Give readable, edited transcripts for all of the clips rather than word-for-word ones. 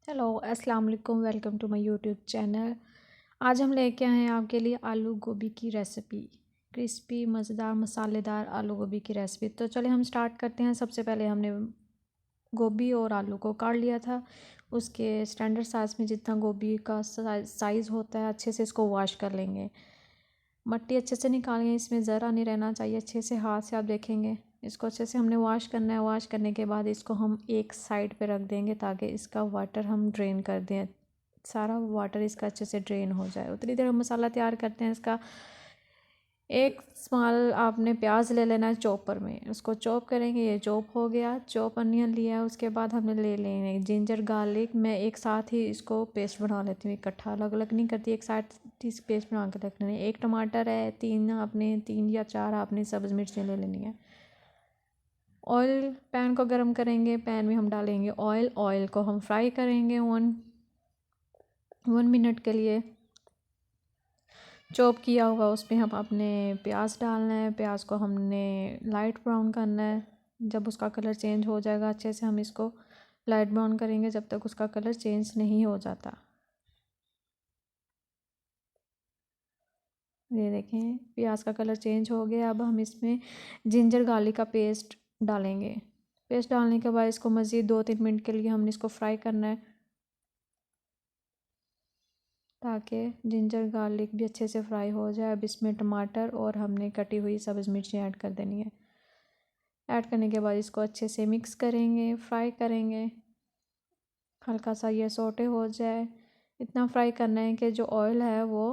Hello अस्सलाम वालेकुम, welcome to my YouTube channel. आज हम लेके आए हैं आपके लिए आलू गोभी की रेसिपी। क्रिस्पी मज़ेदार मसालेदार आलू गोभी की रेसिपी। तो चलिए हम स्टार्ट करते हैं। सबसे पहले हमने गोभी और आलू को काट लिया था। उसके स्टैंडर्ड साइज़ में जितना गोभी का साइज़ होता है अच्छे से इसको वॉश कर लेंगे। मट्टी अच्छे से निकालेंगे, इसमें ज़रा नहीं रहना चाहिए। अच्छे से हाथ से आप देखेंगे इसको अच्छे से हमने वॉश करना है। वॉश करने के बाद इसको हम एक साइड पे रख देंगे ताकि इसका वाटर हम ड्रेन कर दें, सारा वाटर इसका अच्छे से ड्रेन हो जाए। उतनी देर हम मसाला तैयार करते हैं इसका। एक स्मॉल आपने प्याज ले लेना है चॉपर में, उसको चॉप करेंगे। ये चॉप हो गया। चॉप अनियन लिया है, उसके बाद हमने ले लेंगे जिंजर गार्लिक। मैं एक साथ ही इसको पेस्ट बना लेती हूँ, इकट्ठा अलग अलग नहीं करती, एक साथ ही पेस्ट बना के रख लेनी है। एक टमाटर है, तीन या चार आपने सब्ज़ मिर्चें ले लेनी है। ऑयल पैन को गरम करेंगे, पैन में हम डालेंगे ऑयल। ऑयल को हम फ्राई करेंगे वन मिनट के लिए। चॉप किया हुआ उसमें हम अपने प्याज डालना है। प्याज को हमने लाइट ब्राउन करना है। जब उसका कलर चेंज हो जाएगा अच्छे से हम इसको लाइट ब्राउन करेंगे जब तक उसका कलर चेंज नहीं हो जाता। ये देखें प्याज का कलर चेंज हो गया। अब हम इसमें जिंजर गार्लिक का पेस्ट डालेंगे। पेस्ट डालने के बाद इसको मज़ीद 2-3 मिनट के लिए हमने इसको फ्राई करना है ताकि जिंजर गार्लिक भी अच्छे से फ्राई हो जाए। अब इसमें टमाटर और हमने कटी हुई सब्ज़ मिर्ची ऐड कर देनी है। ऐड करने के बाद इसको अच्छे से मिक्स करेंगे, फ्राई करेंगे। हल्का सा ये सोटे हो जाए, इतना फ्राई करना है कि जो ऑयल है वो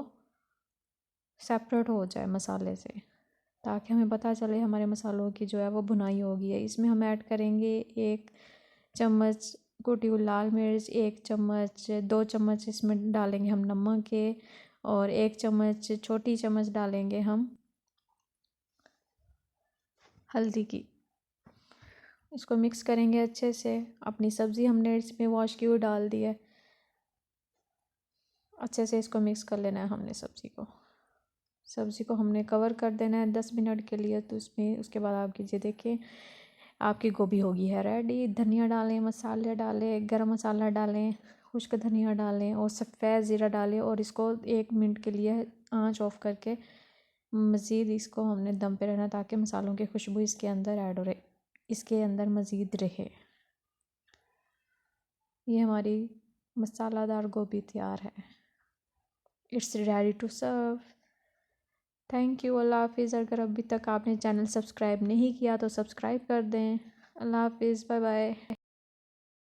सेपरेट हो जाए मसाले से, ताकि हमें पता चले हमारे मसालों की जो है वो भुनाई हो गई है। इसमें हम ऐड करेंगे 1 चम्मच कुटी हुई लाल मिर्च, 2 चम्मच इसमें डालेंगे हम नमक के, और 1 चम्मच छोटी चम्मच डालेंगे हम हल्दी की। इसको मिक्स करेंगे अच्छे से। अपनी सब्ज़ी हमने इसमें वॉश की हुई डाल दी है। अच्छे से इसको मिक्स कर लेना है हमने सब्ज़ी को हमने कवर कर देना है 10 मिनट के लिए। तो उसमें उसके बाद आप कीजिए, देखिए आपकी गोभी होगी है रेडी। धनिया डालें, मसाले डालें, गरम मसाला डालें, खुश्क धनिया डालें और सफ़ेद ज़ीरा डालें, और इसको 1 मिनट के लिए आंच ऑफ करके मज़ीद इसको हमने दम पे रहना ताकि मसालों की खुशबू इसके अंदर ऐड हो रहे, इसके अंदर मज़ीद रहे। ये हमारी मसालादार गोभी तैयार है। It's ready to serve. Thank you. अल्लाह हाफिज़। अगर अभी तक आपने चैनल सब्सक्राइब नहीं किया तो सब्सक्राइब कर दें। अल्लाह हाफिज़, बाय बाय।